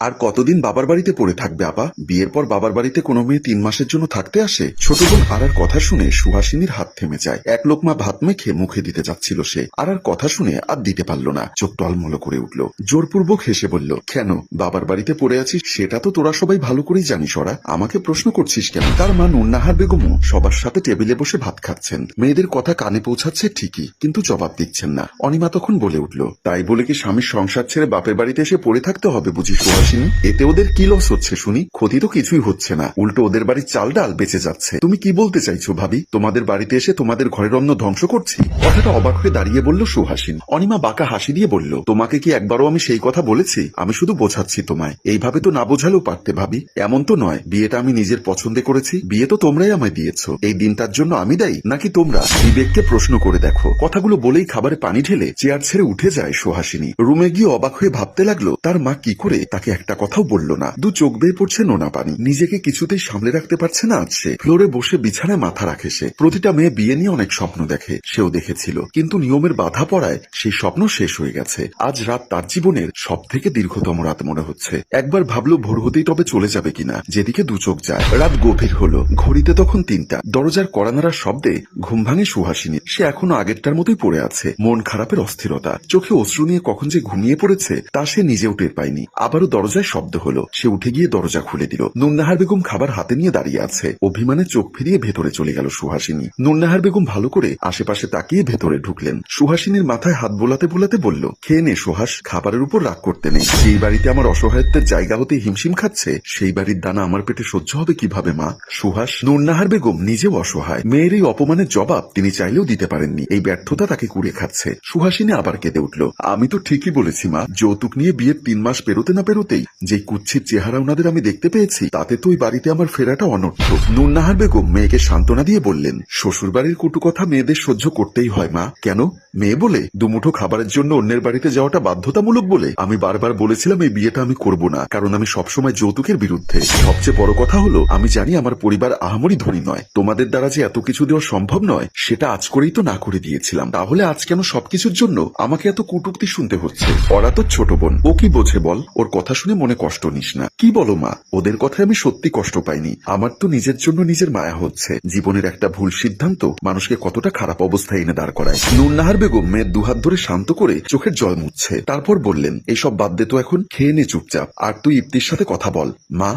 আর কতদিন বাবার বাড়িতে পড়ে থাকবে আপা? বিয়ের পর বাবার বাড়িতে কোনো মেয়ে 3 মাসের জন্য থাকতে আসে? ছোট বোন আরার কথা শুনে সুহাসিনীর হাত থেমে যায়। এক লোকমা ভাত মেখে মুখে দিতে যাচ্ছিল সে। আরার কথা শুনে আর দিতে পারল না, চোখ টলমল করে উঠল। জোরপূর্বক হেসে বলল, কেন বাবার বাড়িতে পড়ে আছিস? সেটা তো তোরা সবাই ভালো করেই জানিস। ওরা আমাকে প্রশ্ন করছিস কেন? তার মা নুন্নাহার বেগমও সবার সাথে টেবিলে বসে ভাত খাচ্ছেন। মেয়েদের কথা কানে পৌঁছাচ্ছে ঠিকই, কিন্তু জবাব দিচ্ছেন না। অনিমা তখন বলে উঠল, তাই বলে কি স্বামীর সংসার ছেড়ে বাপের বাড়িতে এসে পড়ে থাকতে হবে বুঝি সুহাসিনী? এতে ওদের কি লস হচ্ছে শুনি? ক্ষতি তো কিছুই হচ্ছে না, উল্টো ওদের বাড়ির চাল ডাল বেঁচে যাচ্ছে। তুমি কি বলতে চাইছো ভাবি? তোমাদের বাড়িতে এসে তোমাদের ঘরের অন্ন ধ্বংস করছি? কথাটা অবাক হয়ে দাঁড়িয়ে বলল সুহাসিনী। অনিমা বাঁকা হাসি দিয়ে বলল, তোমাকে কি একবারও আমি সেই কথা বলেছি? আমি শুধু বোঝাচ্ছি তোমায়। এইভাবে তো না বোঝালেও পারতে ভাবি। এমন তো নয় বিয়েটা আমি নিজের পছন্দে করেছি। বিয়ে তো তোমরাই আমায় দিয়েছো। এই দিনটার জন্য আমি দায়ী নাকি তোমরা? বিবেককে প্রশ্ন করে দেখো। কথাগুলো বলেই খাবারে পানি ঢেলে চেয়ার ছেড়ে উঠে যায় সুহাসিনী। রুমে গিয়ে অবাক হয়ে ভাবতে লাগলো তার মা কি করে তাকে একটা কথাও বলল না। দু চোখ বেয়ে পড়ছে নোনা পানি। নিজেকে কিছুতেই সামলে রাখতে পারছে না আজ সে। ফ্লোরে বসে বিছানায় মাথা রাখে সে। প্রতিটা মেয়ে বিয়ে নিয়ে অনেক স্বপ্ন দেখে, সেও দেখেছিল, কিন্তু নিয়মের বাধা পড়ায় সেই স্বপ্ন শেষ হয়ে গেছে। আজ রাত তার জীবনের সব থেকে দীর্ঘতম রাত মনে হচ্ছে। একবার ভাবলো ভোর হতেই তবে চলে যাবে কিনা, যেদিকে দু চোখ যায়। রাত গভীর হলো, ঘড়িতে তখন 3টা। দরজার কড়া নাড়ার শব্দে ঘুম ভাঙে সুহাসিনী। সে এখনো আগেরটার মতোই পড়ে আছে। মন খারাপের অস্থিরতা, চোখে অশ্রু নিয়ে কখন যে ঘুমিয়ে পড়েছে তা সে নিজেও টের পায়নি। আবারও দরজায় শব্দ হলো। সে উঠে গিয়ে দরজা খুলে দিল। নুন্নাহার বেগম খাবার হাতে নিয়ে দাঁড়িয়ে আছে। অভিমানে চোখ ফিরিয়ে ভেতরে চলে গেল সুহাসিনী। নুন্নাহার বেগম ভালো করে আশেপাশে তাকিয়ে ভেতরে ঢুকলেন। সুহাসিনীর মাথায় হাত বোলাতে বোলাতে বলল, খেয়ে নে সুহাস, খাবারের উপর রাগ করতে নেই। সেই বাড়িতে আমার অসহায়ত্বের জায়গা হতে হিমশিম খাচ্ছে, সেই বাড়ির দানা আমার পেটে সহ্য হবে কিভাবে মা? সুহাস। নুন্নাহার বেগম নিজেও অসহায়। মেয়ের এই অপমানের জবাব তিনি চাইলেও দিতে পারেননি। এই ব্যর্থতা তাকে কুড়ে খাচ্ছে। সুহাসিনী আবার কেঁদে উঠল। আমি তো ঠিকই বলেছি মা, যৌতুক নিয়ে বিয়ের 3 মাস পেরোতে না পেরোতেই যে কুচ্ছিত চেহারা ওনাদের আমি দেখতে পেয়েছি, তাতে তো ওই বাড়িতে আমার ফেরাটা অনর্থ। নুন্নাহার বেগম মেয়েকে সান্ত্বনা দিয়ে বললেন, শ্বশুর বাড়ির কটু কথা মেয়েদের সহ্য করতেই হয় মা। কেন? মেয়ে বলে দুমুঠো খাবারের জন্য অন্যের বাড়িতে যাওয়াটা বাধ্যতামূলক বলে? আমি বারবার বলেছিলাম এই বিয়েটা আমি করব না, কারণ আমি সবসময় যৌতুকের বিরুদ্ধে। সবচেয়ে বড় কথা হলো আমি জানি আমার পরিবার আহামরি ধনী নয়। তোমাদের দ্বারা যে এত কিছু দেওয়া সম্ভব নয় সেটা আজ করেই তো না করে দিয়েছিলাম। তাহলে আজ কেন সবকিছুর জন্য আমাকে এত কটূক্তি শুনতে হচ্ছে? ওরা তো ছোট বোন, ও কি বোঝে বল? ওর কথা শুনে মনে কষ্ট নিস না। কি বলো মা? ওদের কথায় আমি সত্যি কষ্ট পাইনি। আমার তো নিজের জন্য নিজের মায়া হচ্ছে। জীবনের একটা ভুল সিদ্ধান্ত মানুষকে কতটা খারাপ অবস্থায় এনে দাঁড় করায়। নুন্নাহার বেগম মেয়ের দুহাত ধরে শান্ত করে চোখের জল মুছছে। তারপর বললেন, এইসব বাদ দে তো এখন, খেয়ে নে চুপচাপ। আর তুই ইপ্তির সাথে কথা বল। মা,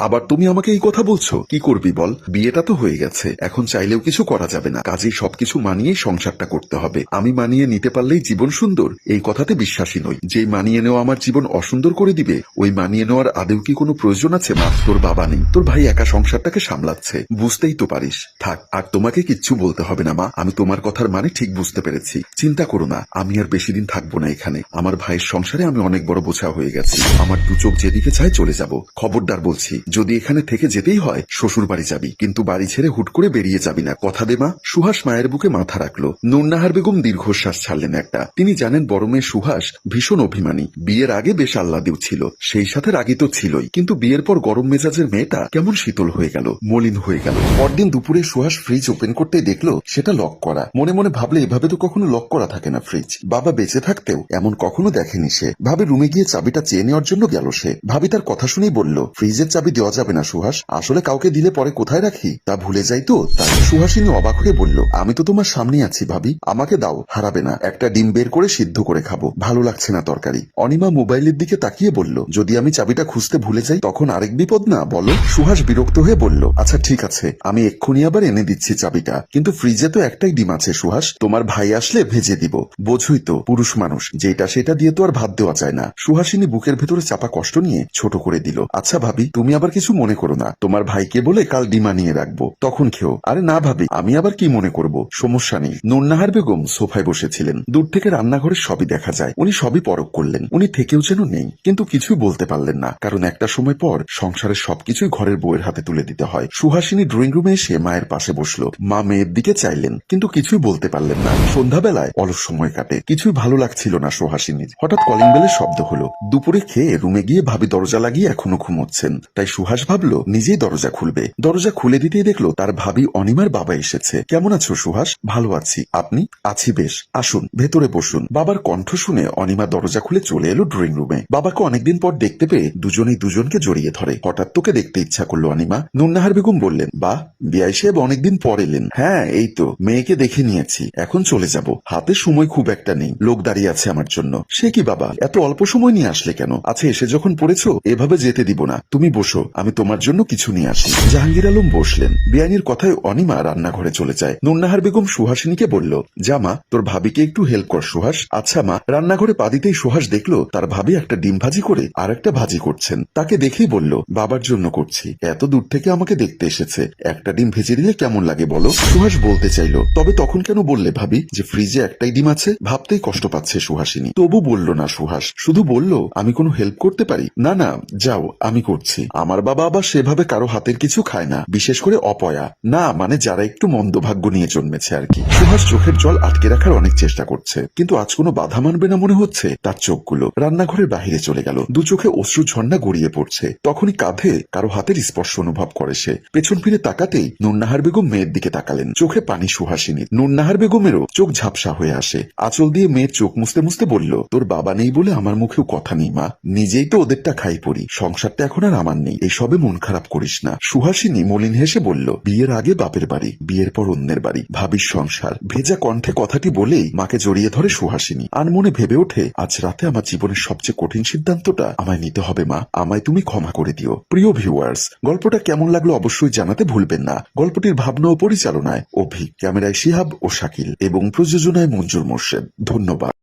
আবার তুমি আমাকে এই কথা বলছো? কি করবি বল? বিয়েটা তো হয়ে গেছে, এখন চাইলেও কিছু করা যাবে না। কাজেই সবকিছু মানিয়েই সংসারটা করতে হবে। আমি মানিয়ে নিতে পারলেই জীবন সুন্দর, এই কথাতে বিশ্বাসী নই। যেই মানিয়ে নেওয়া আমার জীবন অসুন্দর করে দিবে, ওই মানিয়ে নেওয়ার আদেও কি কোনো প্রয়োজন আছে মা? তোর বাবা নেই, তোর ভাই একা সংসারটাকে সামলাচ্ছে, বুঝতেই তো পারিস। থাক, আর তোমাকে কিচ্ছু বলতে হবে না মা। আমি তোমার কথার মানে ঠিক বুঝতে পেরেছি। চিন্তা করো না, আমি আর বেশি দিন থাকবো না এখানে। আমার ভাইয়ের সংসারে আমি অনেক বড় বোঝা হয়ে গেছি। আমার দু চোখ যেদিকে চায় চলে যাব। খবরদার বলছি, যদি এখানে থেকে যেতেই হয় শ্বশুর বাড়ি যাবি, কিন্তু বাড়ি ছেড়ে হুট করে বেরিয়ে যাবি না। কথা দে মা। সুহাস মায়ের বুকে মাথা রাখলো। নুন্নাহার বেগম দীর্ঘশ্বাস ছাড়লেন একটা। তিনি জানেন বড় মেয়ে সুহাস ভীষণ অভিমানী। বিয়ের আগে বেশ আহ্লাদেও ছিল, সেই সাথে রাগী তো ছিলই, কিন্তু বিয়ের পর গরম মেজাজের মেয়েটা কেমন শীতল হয়ে গেল, মলিন হয়ে গেল। পরদিন দুপুরে সুহাস ফ্রিজ ওপেন করতে দেখলো সেটা লক করা। মনে মনে ভাবলে এভাবে তো কখনো লক করা থাকে না ফ্রিজ। বাবা বেঁচে থাকতেও এমন কখনো দেখেনি সে। ভাবে রুমে গিয়ে চাবিটা চেয়ে নেওয়ার জন্য গেল সে। ভাবি তার কথা শুনেই বলল, ফ্রিজের চাবি দেওয়া যাবে না সুহাস, আসলে কাউকে দিলে পরে কোথায় রাখি তা ভুলে যাই তো তাই। সুহাসিনী অবাক হয়ে বলল, আমি তো তোমার সামনে আছি ভাবি, আমাকে দাও, হারাবে না। একটা ডিম বের করে সিদ্ধ করে খাবো, ভালো লাগছে না তরকারি। অনিমা মোবাইলের দিকে তাকিয়ে বলল, যদি আমি চাবিটা খুঁজতে ভুলে যাই তখন আরেক বিপদ না বলো? সুহাস বিরক্ত হয়ে বলল, আচ্ছা ঠিক আছে, আমি এক্ষুনি আবার এনে দিচ্ছি চাবিটা, কিন্তু ফ্রিজে তো একটাই ডিম আছে সুহাস, তোমার ভাই আসলে ভেজে দিব। বোঝই তো পুরুষ মানুষ, যেটা সেটা দিয়ে তো আর ভাত দেওয়া যায় না। সুহাসিনী বুকের ভেতরে চাপা কষ্ট নিয়ে ছোট করে দিল, আচ্ছা ভাবি তুমি আবার কিছু মনে করো না, তোমার ভাইকে বলে কাল ডিম আনিয়ে রাখবো, তখন খেও। আরে না ভাবি, আমি আবার কি মনে করব, সমস্যা নেই। নুন্নাহার বেগম সোফায় বসেছিলেন। দূর থেকে রান্নাঘরের সবই দেখা যায়। উনি সবই পরখ করলেন। উনি থেকেও যেন নেই, কিন্তু কিছুই বলতে পারলেন না, কারণ একটা সময় পর সংসারের সবকিছুই ঘরের বউয়ের হাতে তুলে দিতে হয়। সুহাসিনী ড্রয়িং রুমে এসে মায়ের পাশে বসলো। মা মেয়ের দিকে চাইলেন, কিন্তু কিছুই বলতে পারলেন না। সন্ধ্যাবেলায় অলস সময় কাটে, কিছুই ভালো লাগছিল না সুহাসিনীর। হঠাৎ কলিং বেলের শব্দ হলো। দুপুরে খেয়ে রুমে গিয়ে ভাবি দরজা লাগিয়ে এখনো ঘুমোচ্ছেন। তাই সুহাস ভাবলো নিজেই দরজা খুলবে। দরজা খুলে দিতেই দেখলো তার ভাবি অনিমার বাবা এসেছে। কেমন আছো সুহাস? ভালো আছি, আপনি? আছি বেশ, আসুন ভেতরে বসুন। বাবার কণ্ঠ শুনে অনিমা দরজা খুলে চলে এলো ড্রয়িং রুমে। বাবাকে অনেকদিন অনেকদিন পর দেখতে পেয়ে দুজনেই দুজনকে জড়িয়ে ধরে। হঠাৎ তোকে দেখতে ইচ্ছা করলো অনিমা। নুন্নাহার বেগম বললেন, বাহ, বিআই সাহেব অনেকদিন পর এলেন। হ্যাঁ, এই তো মেয়েকে দেখে নিয়েছি, এখন চলে যাব। হাতে সময় খুব একটা নেই, লোক দাঁড়িয়ে আছে আমার জন্য। সে কি বাবা, এত অল্প সময় নিয়ে আসলে কেন? আচ্ছা, এসে যখন পড়েছো এভাবে যেতে দিব না, তুমি বসো, আমি তোমার জন্য কিছু নিয়ে আসি। জাহাঙ্গীর আলম বসলেন। বিআইনের কথায় অনিমা রান্নাঘরে চলে যায়। নুন্নাহার বেগম সুহাসিনীকে বলল, যা মা, তোর ভাবিকে একটু হেল্প কর সুহাস। আচ্ছা মা। রান্নাঘরে পা দিতেই সুহাস দেখলো তার ভাবি একটা ডিম ভাজি করে আর একটা ভাজি করছেন। তাকে দেখেই বলল, বাবার জন্য করছি, এত দূর থেকে আমাকে দেখতে এসেছে, একটা ডিম ভেজে দিলে কেমন লাগে বলো? সুহাস বলতে চাইল, তবে তখন কেন বললে ভাবি যে ফ্রিজে একটাই ডিম আছে? ভাবতেই কষ্ট পাচ্ছে সুহাসিনী। তবু বলল না সুহাস, শুধু বলল, আমি কোনো হেল্প করতে পারি? না না, যাও, আমি করছি। আমার বাবা আবার সেভাবে কারো হাতের কিছু খায় না, বিশেষ করে অপয়া না, মানে যারা একটু মন্দভাগ্য নিয়ে জন্মেছে আর কি। সুহাস চোখের জল আটকে রাখার অনেক চেষ্টা করছে, কিন্তু আজ কোনো বাধা মানবে না মনে হচ্ছে তার চোখগুলো। রান্নাঘরের বাহিরে চলে গেল। দু চোখে অশ্রু ঝর্ণা গড়িয়ে পড়ছে। তখনই কাঁধে কারো হাতের স্পর্শ অনুভব করে সে। পেছন ফিরে তাকাতেই নুন্নাহার বেগম মেয়ের দিকে তাকালেন। চোখে পানি সুহাসিনীর। নুন্নাহার বেগমেরও চোখ ঝাপসা হয়ে আসে। আঁচল দিয়ে মেয়ের চোখ মুছতে মুছতে বলল, তোর বাবা নেই বলে আমার মুখেও কথা নেই মা, নিজেই তো ওদেরটা খাই পড়ি, সংসারটা এখন আর আমার নেই, এসবে মন খারাপ করিস না। সুহাসিনী মলিন হেসে বলল, বিয়ের আগে বাপের বাড়ি, বিয়ের পর অন্যের বাড়ি, ভাবির সংসার। ভেজা কণ্ঠে কথাটি বলেই মাকে জড়িয়ে ধরে সুহাসিনী। আনমনে ভেবে ওঠে, আজ রাতে আমার জীবনের সবচেয়ে কঠিন সিদ্ধান্তটা আমায় নিতে হবে মা, আমায় তুমি ক্ষমা করে দিও। প্রিয় ভিউয়ার্স, গল্পটা কেমন লাগলো অবশ্যই জানাতে ভুলবেন না। গল্পটির ভাবনা ও পরিচালনায় অভি, ক্যামেরায় শিহাব ও শাকিল এবং প্রযোজনায় মঞ্জুর মোর্শেদ। ধন্যবাদ।